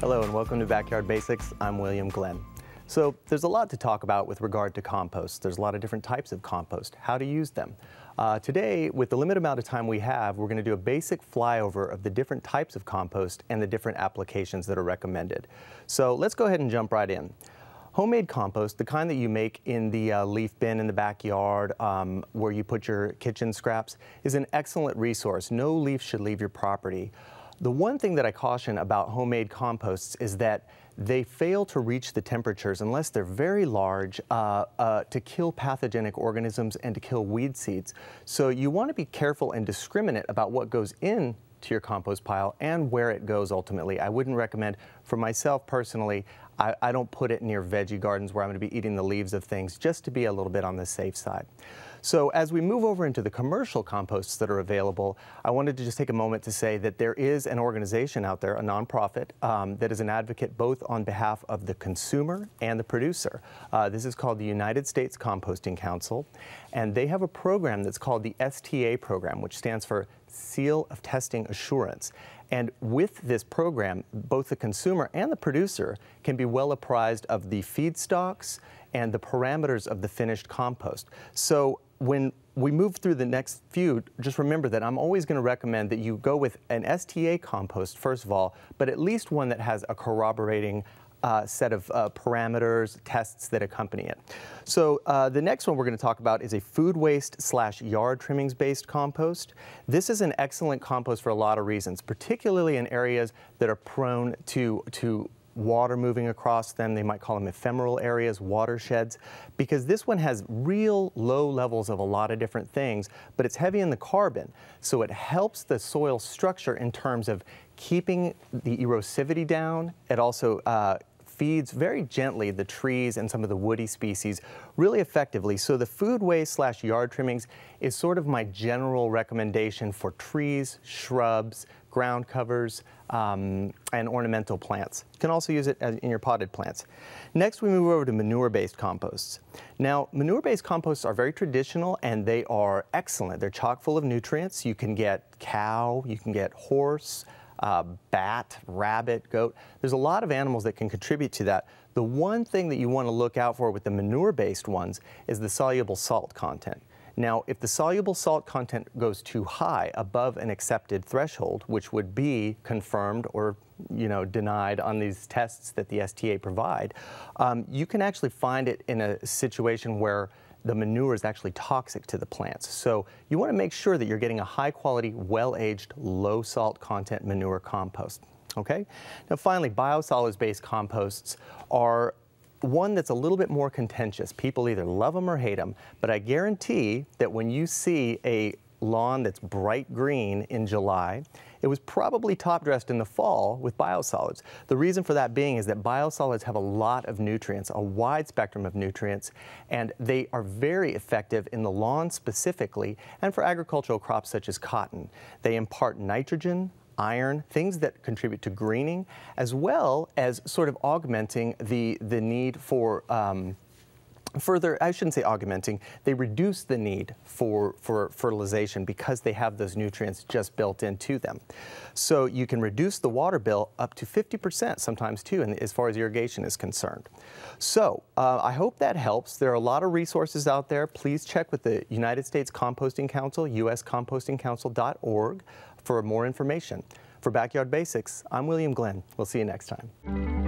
Hello and welcome to Backyard Basics. I'm William Glenn. So there's a lot to talk about with regard to compost. There's a lot of different types of compost, how to use them. Today, with the limited amount of time we have, we're going to do a basic flyover of the different types of compost and the different applications that are recommended. So let's go ahead and jump right in. Homemade compost, the kind that you make in the leaf bin in the backyard where you put your kitchen scraps, is an excellent resource. No leaf should leave your property. The one thing that I caution about homemade composts is that they fail to reach the temperatures unless they're very large to kill pathogenic organisms and to kill weed seeds. So you want to be careful and discriminate about what goes in to your compost pile and where it goes ultimately. I wouldn't recommend, for myself personally, I don't put it near veggie gardens where I'm going to be eating the leaves of things, just to be a little bit on the safe side. So as we move over into the commercial composts that are available, I wanted to just take a moment to say that there is an organization out there, a nonprofit, that is an advocate both on behalf of the consumer and the producer. This is called the United States Composting Council, and they have a program that's called the STA program, which stands for Seal of Testing Assurance. And with this program, both the consumer and the producer can be well apprised of the feedstocks and the parameters of the finished compost. So when we move through the next few, just remember that I'm always going to recommend that you go with an STA compost, first of all, but at least one that has a corroborating set of parameters, tests that accompany it. So the next one we're going to talk about is a food waste / yard trimmings based compost. This is an excellent compost for a lot of reasons, particularly in areas that are prone to water moving across them. They might call them ephemeral areas, watersheds, because this one has real low levels of a lot of different things, but it's heavy in the carbon. So it helps the soil structure in terms of keeping the erosivity down. It also feeds very gently the trees and some of the woody species really effectively. So the food waste / yard trimmings is sort of my general recommendation for trees, shrubs, ground covers, and ornamental plants. You can also use it in your potted plants. Next, we move over to manure-based composts. Now, manure-based composts are very traditional and they are excellent. They're chock full of nutrients. You can get cow, you can get horse, bat, rabbit, goat. There's a lot of animals that can contribute to that. The one thing that you want to look out for with the manure-based ones is the soluble salt content. Now, if the soluble salt content goes too high, above an accepted threshold, which would be confirmed or denied on these tests that the STA provide, you can actually find it in a situation where the manure is actually toxic to the plants. So you want to make sure that you're getting a high quality, well-aged, low salt content manure compost. Okay? Now finally, biosolids-based composts are one that's a little bit more contentious. People either love them or hate them, but I guarantee that when you see a lawn that's bright green in July, it was probably top dressed in the fall with biosolids. The reason for that being is that biosolids have a lot of nutrients, a wide spectrum of nutrients, and they are very effective in the lawn specifically and for agricultural crops such as cotton. They impart nitrogen, iron, things that contribute to greening, as well as sort of augmenting the need for further, I shouldn't say augmenting, they reduce the need for fertilization because they have those nutrients just built into them. So you can reduce the water bill up to 50% sometimes too, and as far as irrigation is concerned. So I hope that helps. There are a lot of resources out there. Please check with the United States Composting Council, uscompostingcouncil.org for more information. For Backyard Basics, I'm William Glenn. We'll see you next time.